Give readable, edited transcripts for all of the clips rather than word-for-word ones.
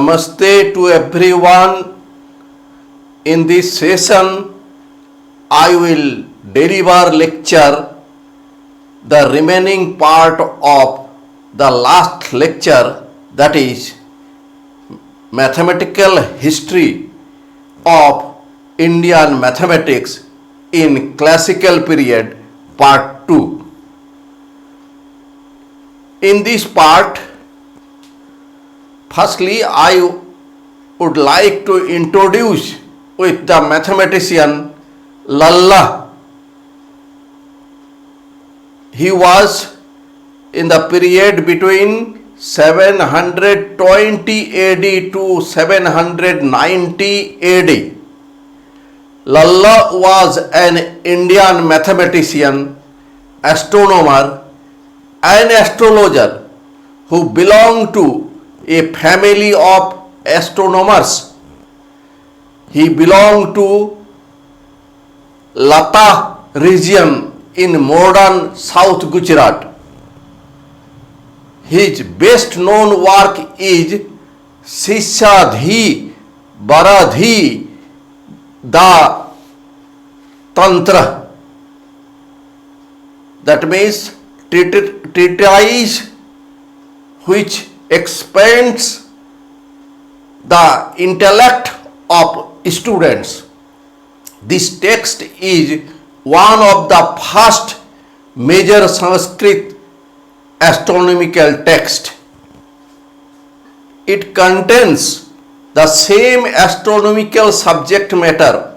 Namaste to everyone. In this session, I will deliver lecture, the remaining part of the last lecture, that is mathematical history of Indian mathematics in classical period, part 2. In this part, firstly, I would like to introduce with the mathematician Lalla. He was in the period between 720 AD to 790 AD. Lalla was an Indian mathematician, astronomer, and astrologer who belonged to a family of astronomers. He belonged to Lata region in modern South Gujarat. His best known work is Sishadhi Baradhi Da Tantra, that means treatise which expands the intellect of students. This text is one of the first major Sanskrit astronomical text. It contains the same astronomical subject matter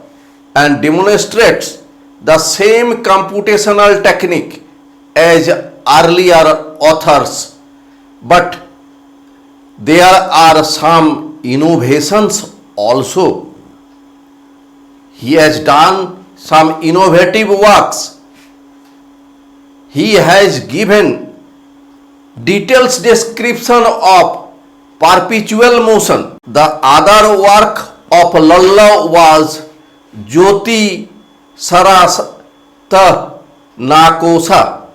and demonstrates the same computational technique as earlier authors, but there are some innovations also. He has done some innovative works. He has given detailed description of perpetual motion. The other work of Lalla was Jyoti Sarasata Nakosa,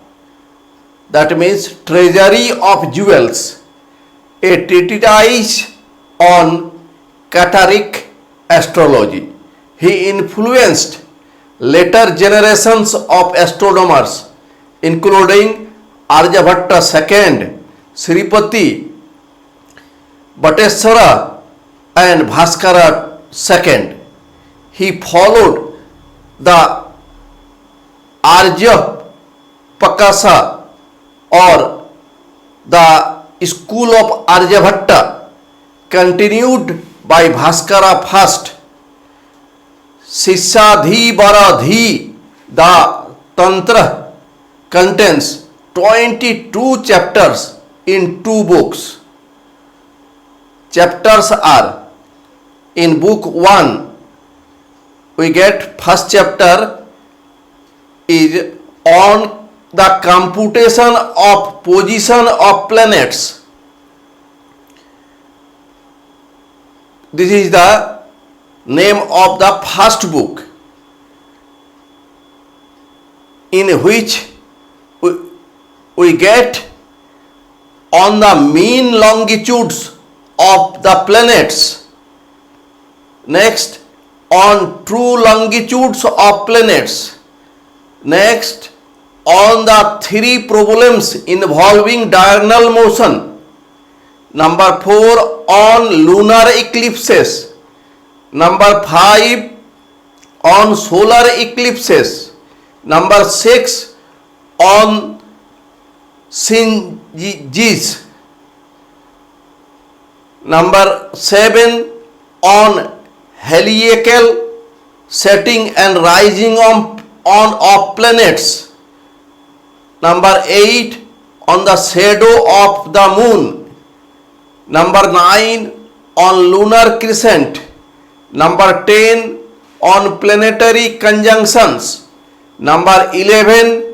that means treasury of jewels, a treatise on Kataric astrology. He influenced later generations of astronomers, including Aryabhatta II, Sripati Bhattacharya, and Bhaskara II. He followed the Aryapakasa or the school of Aryabhatta, continued by Bhaskara first. Sishadhi Baradhi Da Tantra contains 22 chapters in 2 books. Chapters are, in book 1, we get first chapter is on the computation of position of planets. This is the name of the first book, in which we get on the mean longitudes of the planets. Next, on true longitudes of planets. Next, on the 3 problems involving diurnal motion. Number 4, on lunar eclipses. Number 5, on solar eclipses. Number 6, on syngees. Number 7, on heliacal setting and rising on of planets. Number 8, on the shadow of the moon. Number 9, on lunar crescent. Number 10, on planetary conjunctions. Number 11,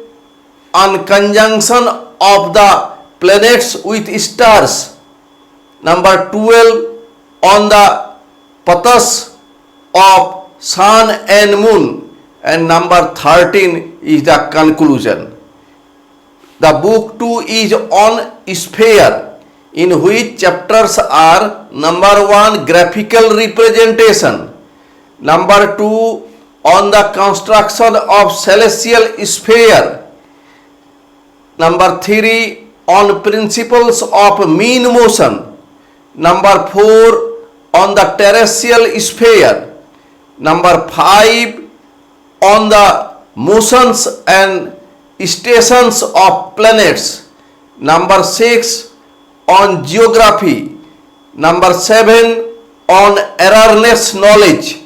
on conjunction of the planets with stars. Number 12, on the paths of sun and moon. And number 13 is the conclusion. The book 2 is on sphere. in which chapters are number 1 graphical representation, number 2 on the construction of celestial sphere, number 3 on principles of mean motion, number 4 on the terrestrial sphere, number 5 on the motions and stations of planets, number 6 on geography, number 7 on erroneous knowledge,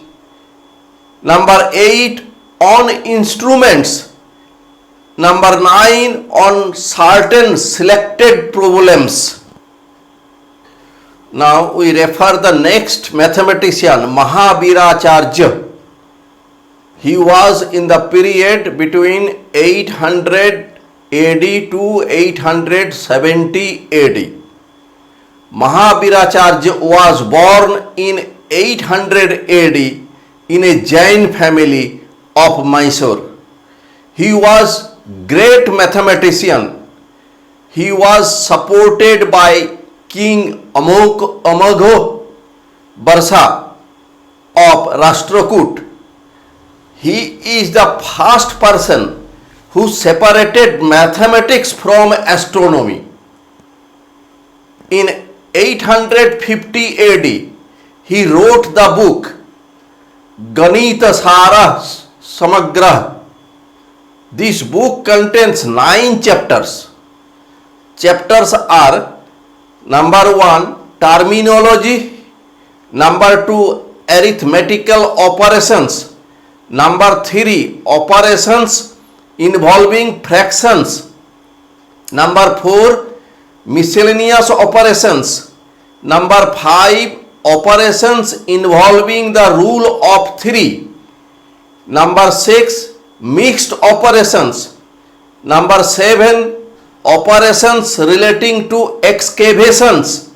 number 8 on instruments, number 9 on certain selected problems. Now we refer the next mathematician, Mahaviracharya. He was in the period between 800 AD to 870 AD. Mahaviracharya was born in 800 AD in a Jain family of Mysore. He was great mathematician. He was supported by King Amogho Barsa of Rashtrakoot. He is the first person who separated mathematics from astronomy. In 850 AD, he wrote the book Ganita Sara Samagra. This book contains 9 chapters. Chapters are number 1 terminology, number 2 arithmetical operations, number 3 operations involving fractions, number 4 miscellaneous operations, number 5 operations involving the rule of 3, number 6 mixed operations, number 7 operations relating to excavations,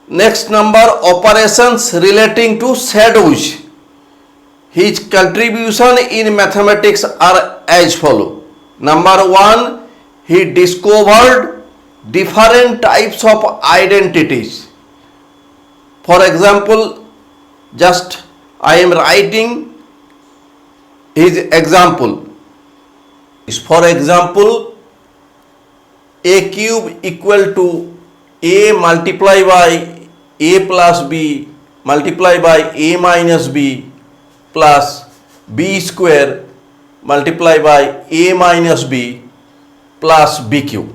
next number operations relating to shadows. His contribution in mathematics are as follow. Number 1, he discovered different types of identities. For example, just I am writing his example. For example, a cube equal to a multiplied by a plus b multiplied by a minus b plus b square multiplied by a minus b plus b cube.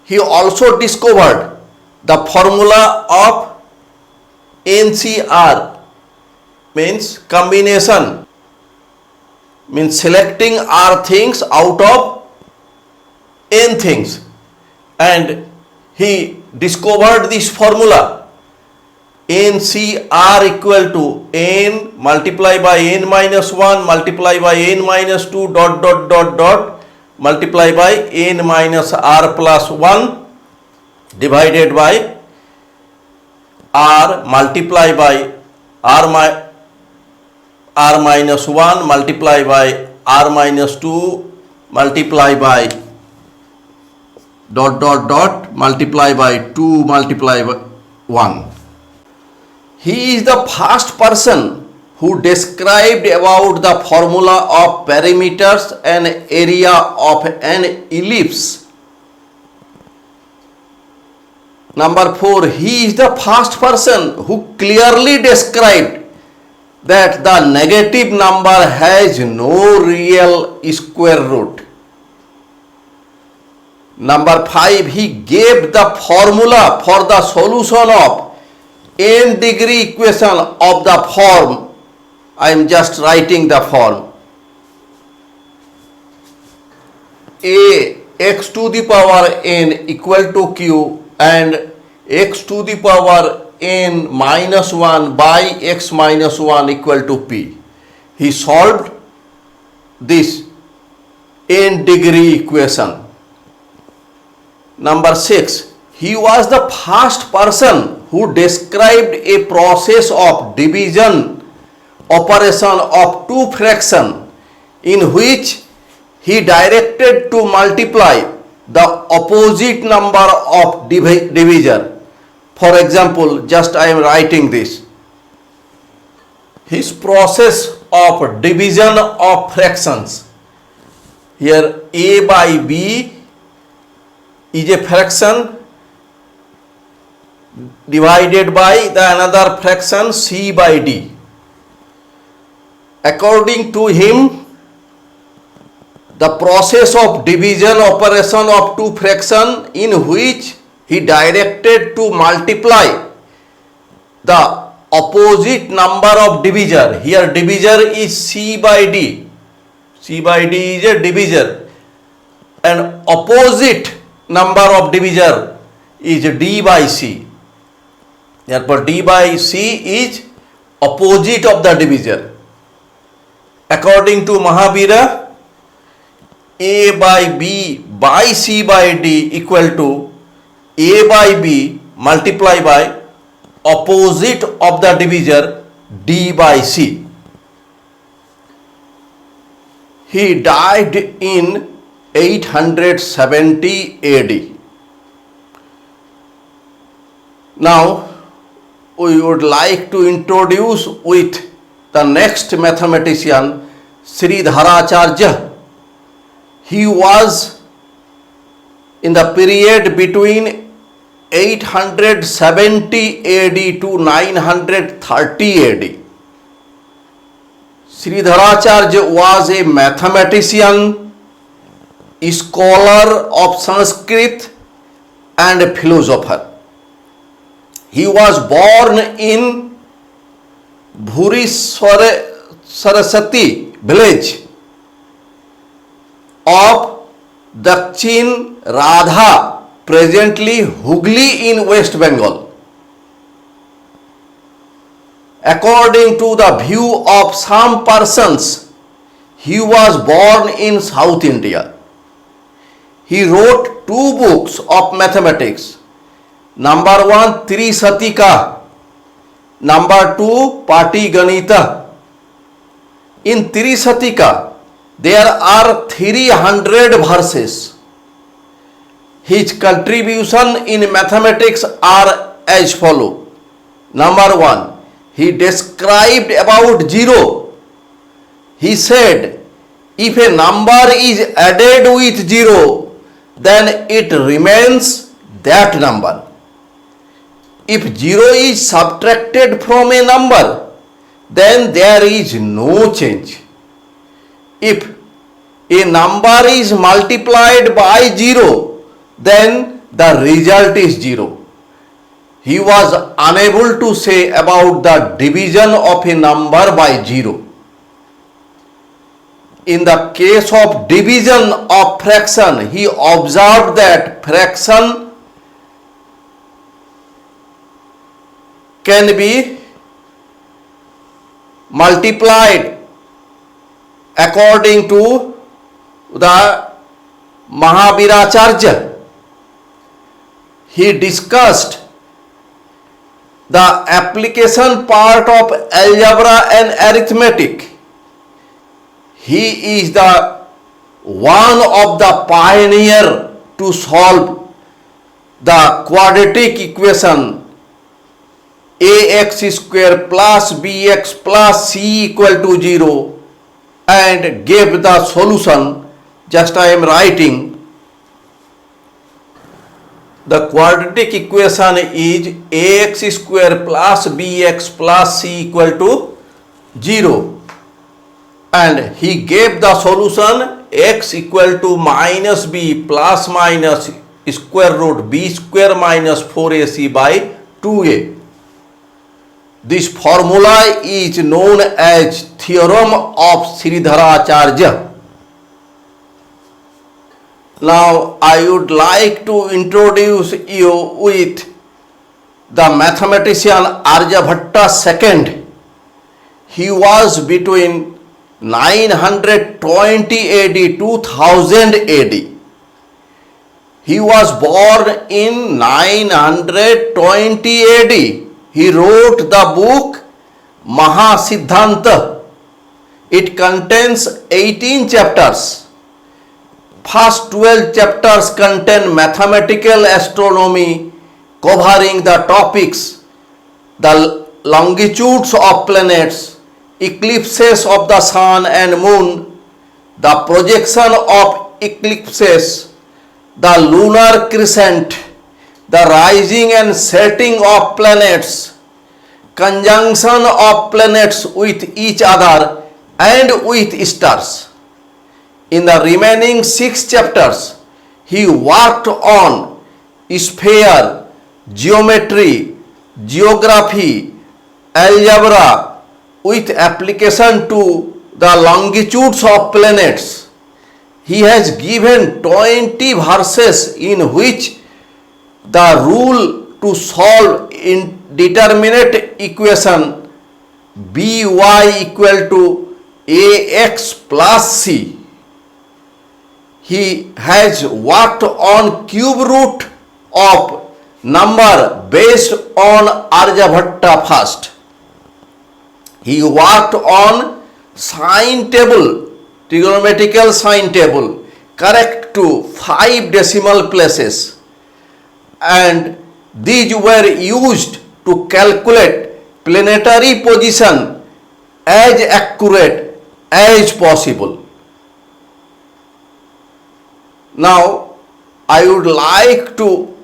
He also discovered the formula of NCR, means combination, means selecting R things out of N things, and he discovered this formula NCR equal to N multiplied by N minus 1 multiplied by N minus 2 dot dot dot dot multiplied by N minus R plus 1 divided by R multiplied by R minus 1 multiplied by R minus 2 multiplied by dot dot dot multiplied by 2 multiplied by 1. He is the first person who described about the formula of perimeters and area of an ellipse. Number 4, he is the first person who clearly described that the negative number has no real square root. Number 5, he gave the formula for the solution of n degree equation of the form. I am just writing the form a x to the power n equal to q and x to the power n minus 1 by x minus 1 equal to p. He solved this n degree equation. Number 6, he was the first person who described a process of division operation of two fractions in which he directed to multiply the opposite number of divisor. For example, just I am writing this. His process of division of fractions. Here A by B is a fraction divided by the another fraction C by D. According to him, the process of division operation of two fractions in which he directed to multiply the opposite number of divisor. Here divisor is C by D. C by D is a divisor and opposite number of divisor is D by C. Therefore D by C is opposite of the divisor. According to Mahavira, A by B by C by D equal to A by B multiply by opposite of the divisor D by C. He died in 870 AD. Now we would like to introduce with the next mathematician, Sridharacharya. He was in the period between 870 AD to 930 AD. Sridharacharya was a mathematician, scholar of Sanskrit and a philosopher. He was born in Bhuri Saraswati village of Dakshin Radha, presently Hooghly in West Bengal. According to the view of some persons, he was born in South India. He wrote two books of mathematics. Number one, Trisatika. Number two, Patiganita. In Trisatika, there are 300 verses. His contribution in mathematics are as follow. Number one, he described about zero. He said, if a number is added with zero, then it remains that number. If zero is subtracted from a number, then there is no change. If a number is multiplied by zero, then the result is zero. He was unable to say about the division of a number by zero. In the case of division of fraction, he observed that fraction can be multiplied according to the Mahaviracharya. He discussed the application part of algebra and arithmetic. He is the one of the pioneer to solve the quadratic equation ax square plus bx plus c equal to 0 and gave the solution. Just I am writing. The quadratic equation is ax square plus bx plus c equal to 0 and he gave the solution x equal to minus b plus minus square root b square minus 4ac by 2a. This formula is known as theorem of Sridharacharya. Now I would like to introduce you with the mathematician Aryabhatta II. He was between 920 AD to 1000 AD. He was born in 920 AD. He wrote the book Mahasiddhanta. It contains 18 chapters. first 12 chapters contain mathematical astronomy covering the topics the longitudes of planets, eclipses of the sun and moon, the projection of eclipses, the lunar crescent, the rising and setting of planets, conjunction of planets with each other and with stars. In the remaining 6 chapters, he worked on sphere, geometry, geography, algebra with application to the longitudes of planets. He has given 20 verses in which the rule to solve indeterminate equation by equal to ax plus c. He has worked on cube root of number based on Aryabhatta first. He worked on sine table, trigonometrical sine table, correct to 5 decimal places, and these were used to calculate planetary position as accurate as possible. Now, I would like to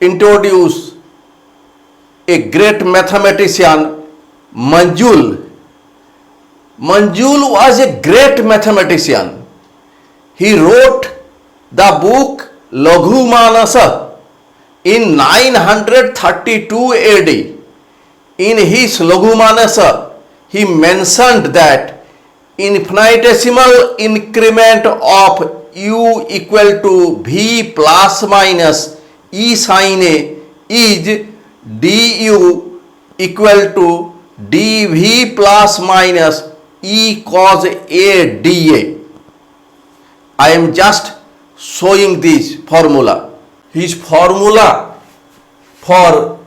introduce a great mathematician, Manjul. Manjul was a great mathematician. He wrote the book Laghu Manasa in 932 AD. In his Laghu Manasa, he mentioned that infinitesimal increment of u equal to v plus minus e sin a is du equal to dv plus minus e cos a dA. I am just showing this formula. His formula for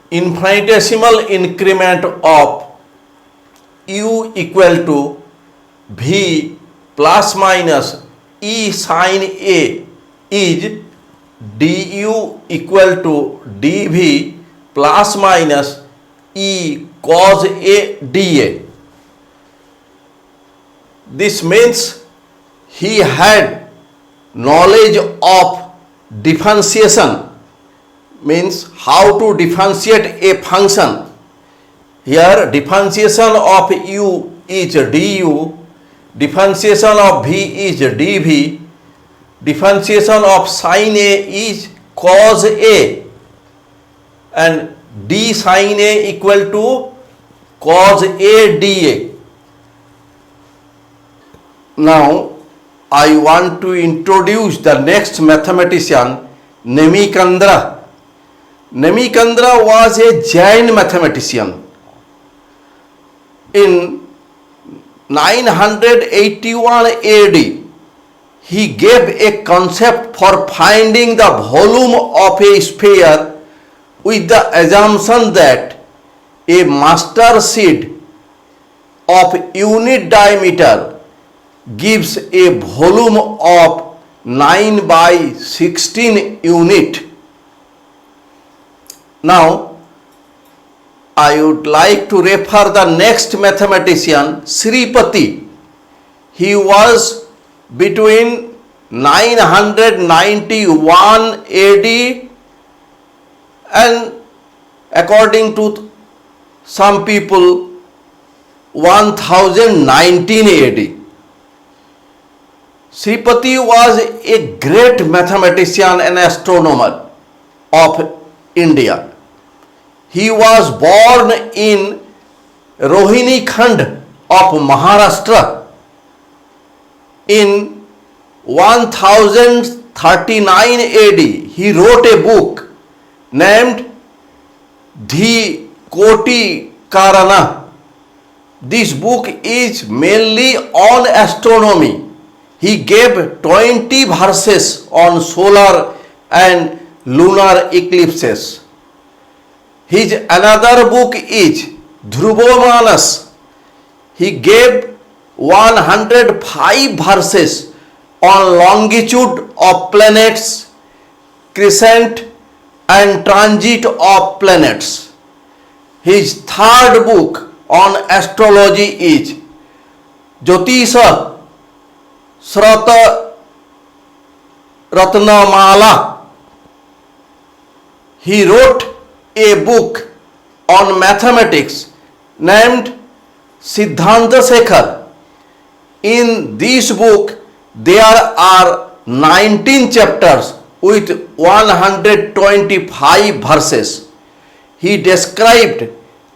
infinitesimal increment of u equal to v plus minus e sin a is du equal to dv plus minus e cos a dA. This means he had knowledge of differentiation, means how to differentiate a function. Here differentiation of u is du, differentiation of v is dv, differentiation of sin a is cos a, and d sin a equal to cos a dA. Now I want to introduce the next mathematician, Nemikandra. Nemikandra was a Jain mathematician. In 981 AD, he gave a concept for finding the volume of a sphere with the assumption that a master seed of unit diameter gives a volume of 9 by 16 unit. Now, I would like to refer the next mathematician, Sripati. He was between 991 AD and, according to some people, 1019 AD. Sripati was a great mathematician and astronomer of India. He was born in Rohini Khand of Maharashtra in 1039 AD. He wrote a book named The Koti Karana. This book is mainly on astronomy. He gave 20 verses on solar and lunar eclipses. His another book is Dhruvomanas. He gave 105 verses on longitude of planets, crescent and transit of planets. His third book on astrology is Jyotisha Srata Ratnamala. He wrote a book on mathematics named Siddhanta Shekhar. In this book, there are 19 chapters with 125 verses. He described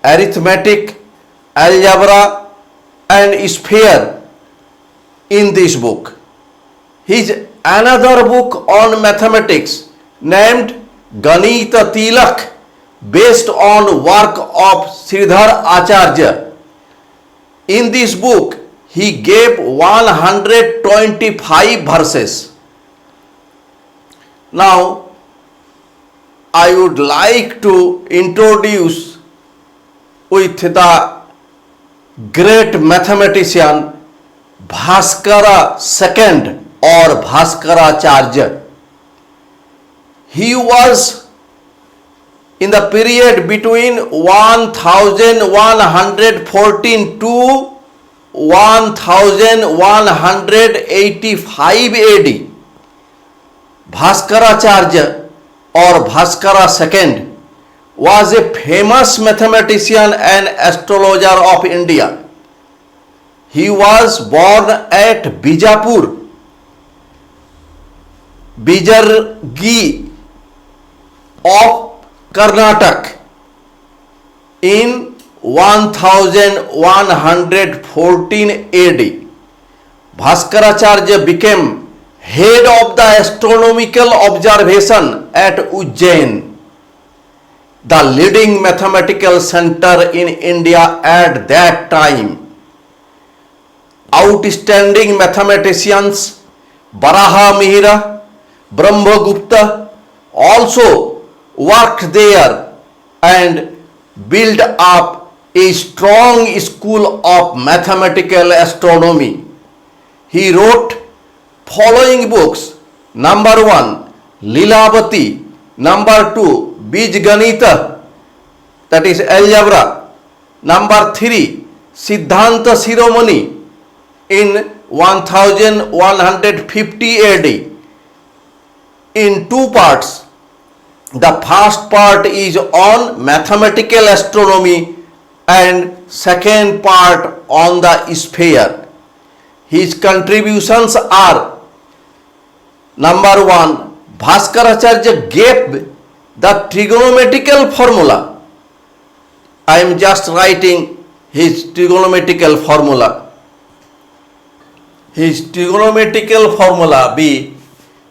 arithmetic, algebra, and sphere in this book. His another book on mathematics named Ganita Tilak, based on work of Sridhar Acharya. In this book, he gave 125 verses. Now, I would like to introduce with the great mathematician Bhaskara II or Bhaskaracharya. He was in the period between 1114 to 1185 AD. Bhaskaracharya or Bhaskara II was a famous mathematician and astrologer of India. He was born at Bijapur, Bijargi of Karnataka in 1114 AD. Bhaskaracharya became head of the astronomical observation at Ujjain, the leading mathematical center in India at that time. Outstanding mathematicians Baraha Mihira, Brahmagupta also worked there and built up a strong school of mathematical astronomy. He wrote following books: number 1, Lilavati; number 2, Bijganita, that is algebra; number 3, Siddhanta Shiromani in 1150 AD in 2 parts. The first part is on mathematical astronomy and second part on the sphere. His contributions are: number 1, Bhaskaracharya gave the trigonometrical formula. I am just writing his trigonometrical formula. His trigonometrical formula be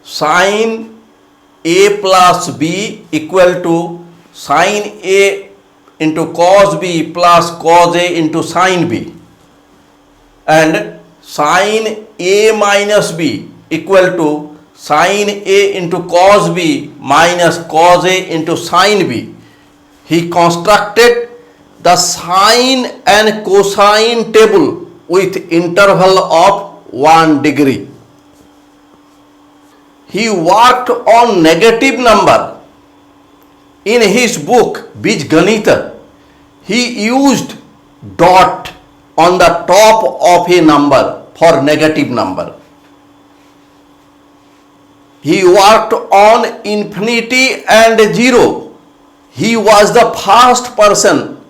sin A plus B equal to sin A into cos B plus cos A into sin B, and sin A minus B equal to sin A into cos B minus cos A into sin B. He constructed the sine and cosine table with interval of 1 degree. He worked on negative number. In his book Bijganita, he used dot on the top of a number for negative number. He worked on infinity and zero. He was the first person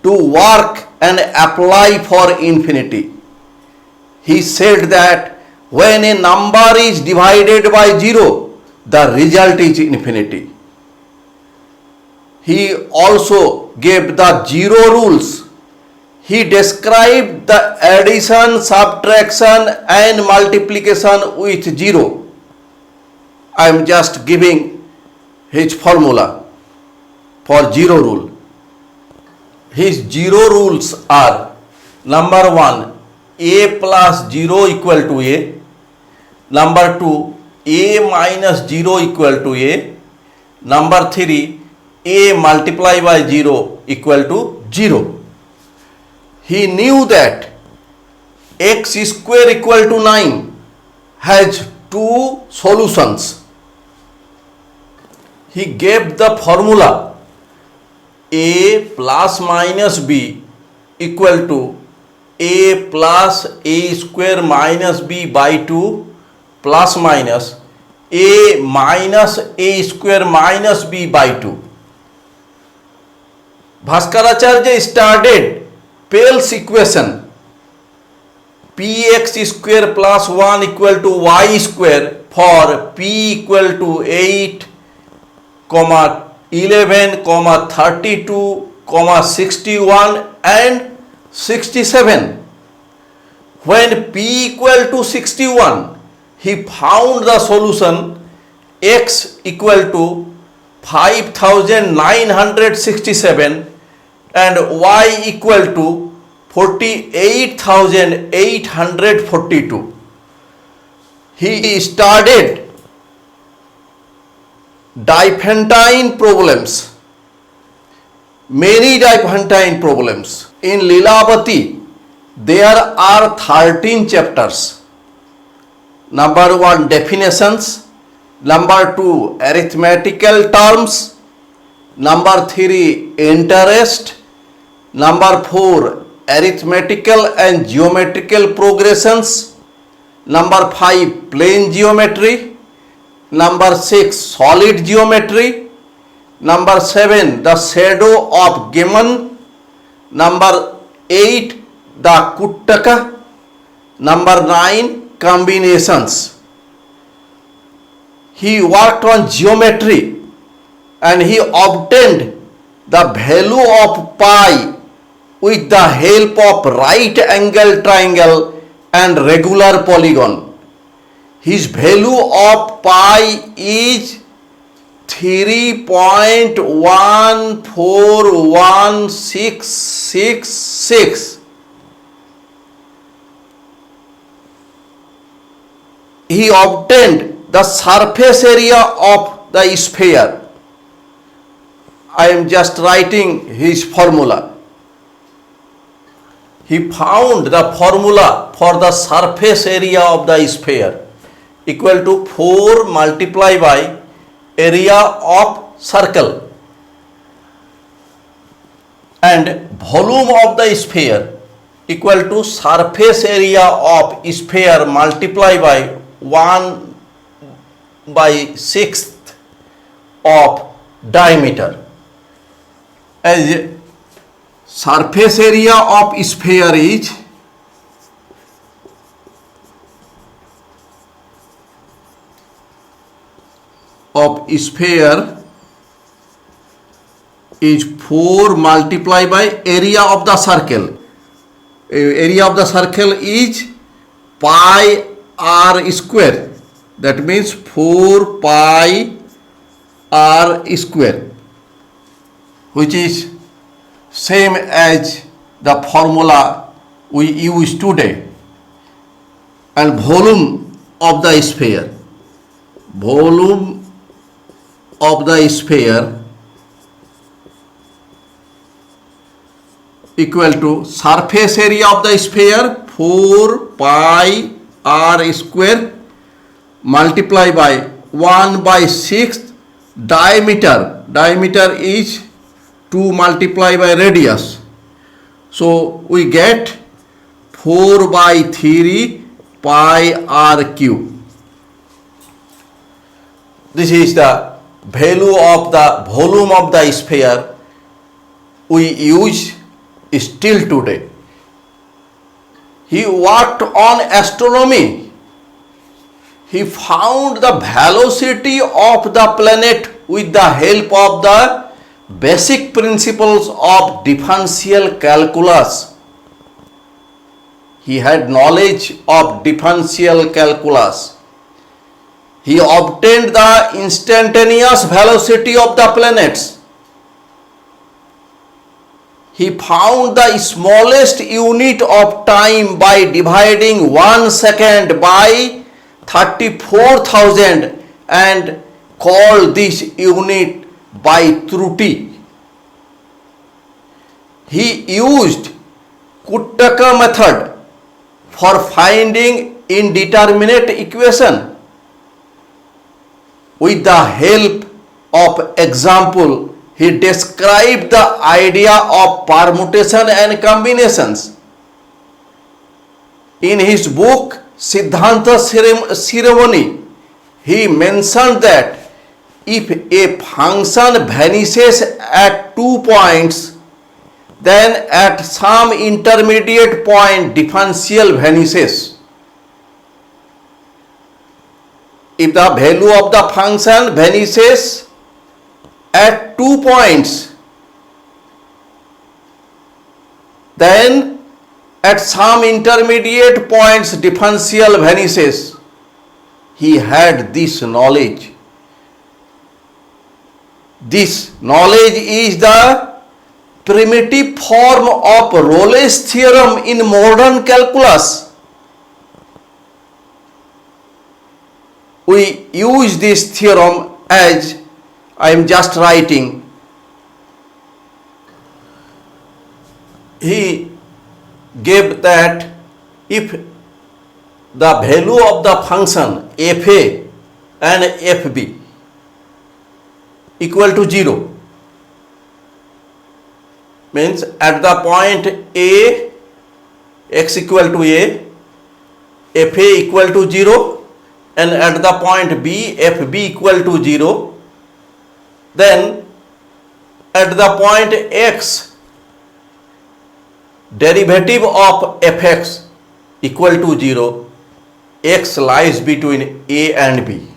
to work and apply for infinity. He said that when a number is divided by 0, the result is infinity. He also gave the 0 rules. He described the addition, subtraction and multiplication with 0. I am just giving his formula for 0 rule. His 0 rules are: number 1, A plus 0 equal to A; number 2, A minus 0 equal to A; number 3, A multiplied by 0 equal to 0. He knew that x square equal to 9 has two solutions. He gave the formula a plus minus b equal to a plus a square minus b by 2 plus minus a minus a square minus b by 2. Bhaskaracharya started Pell's equation px square plus 1 equal to y square for p equal to 8, 11, 32, 61 and 67. When p equal to 61, he found the solution x equal to 5967 and y equal to 48,842. He started Diophantine problems, many Diophantine problems. In Lilavati, there are 13 chapters. Number 1, definitions. Number 2, arithmetical terms. Number 3, interest. Number 4, arithmetical and geometrical progressions. Number 5, plane geometry. Number 6, solid geometry. Number 7, the shadow of Geman. Number 8, the Kuttaka. Number 9, combinations. He worked on geometry and he obtained the value of pi with the help of right angle triangle and regular polygon. His value of pi is 3.141666. He obtained the surface area of the sphere. I am just writing his formula. He found the formula for the surface area of the sphere equal to 4 multiplied by area of circle and volume of the sphere equal to surface area of sphere multiplied by 1/6 of diameter. As surface area of sphere is of sphere is 4 multiplied by area of the circle. Area of the circle is pi r square. That means 4 pi r square, which is same as the formula we use today. And volume of the sphere. Volume of the sphere equal to surface area of the sphere 4 pi r square multiplied by 1/6 diameter. Diameter is 2 multiplied by radius. So we get 4/3 pi r cube. This is the value of the volume of the sphere we use still today. He worked on astronomy. He found the velocity of the planet with the help of the basic principles of differential calculus. He had knowledge of differential calculus. He obtained the instantaneous velocity of the planets. He found the smallest unit of time by dividing 1 second by 34,000 and called this unit by Truti. He used Kuttaka method for finding indeterminate equation With the help of example, he described the idea of permutation and combinations. In his book Siddhanta Shiromani, he mentioned that if a function vanishes at 2 points, then at some intermediate point differential vanishes. If the value of the function vanishes at 2 points, then at some intermediate points differential vanishes. He had this knowledge. This knowledge is the primitive form of Rolle's theorem in modern calculus. We use this theorem as I am just writing. He gave that if the value of the function fa and fb equal to 0, means at the point a, x equal to a, fa equal to 0, and at the point b, fb equal to 0, then at the point x, derivative of fx equal to 0, x lies between a and b.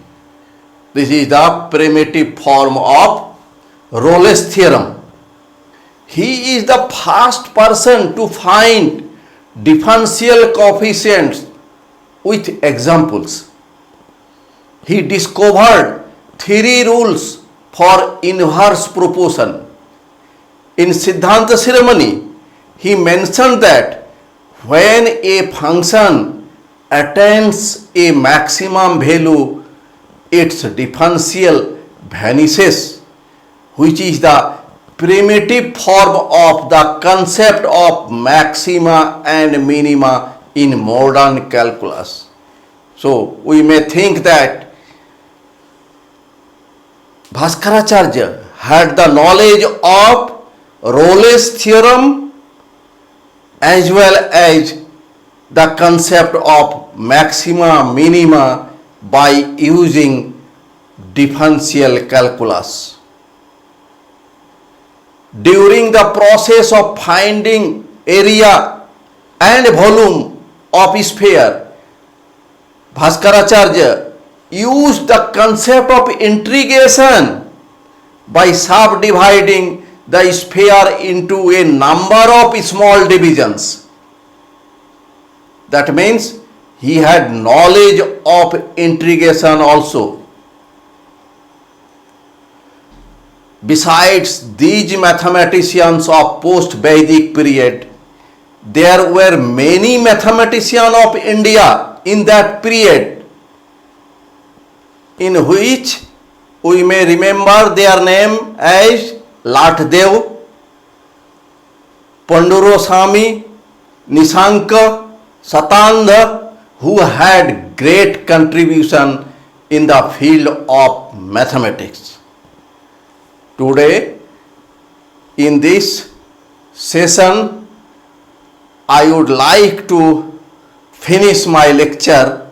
This is the primitive form of Rolle's theorem. He is the first person to find differential coefficients with examples. He discovered 3 rules for inverse proportion. In Siddhanta Shiromani, he mentioned that when a function attains a maximum value, its differential vanishes, which is the primitive form of the concept of maxima and minima in modern calculus. So we may think that Bhaskaracharya had the knowledge of Rolle's theorem as well as the concept of maxima, minima by using differential calculus. During the process of finding area and volume of a sphere, Bhaskaracharya used the concept of integration by subdividing the sphere into a number of small divisions. That means he had knowledge of integration also. Besides these mathematicians of post-Vedic period, there were many mathematicians of India in that period, in which we may remember their name as Latdev, Panduroswamy, Nishanka, Satanda, who had great contribution in the field of mathematics. Today, in this session, I would like to finish my lecture.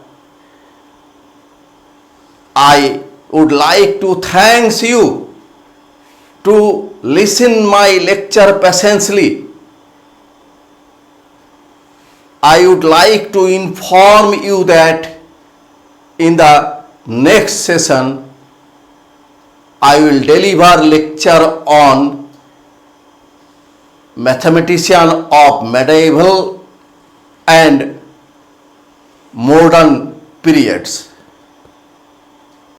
I would like to thank you to listen my lecture patiently. I would like to inform you that in the next session I will deliver lecture on mathematician of medieval and modern periods.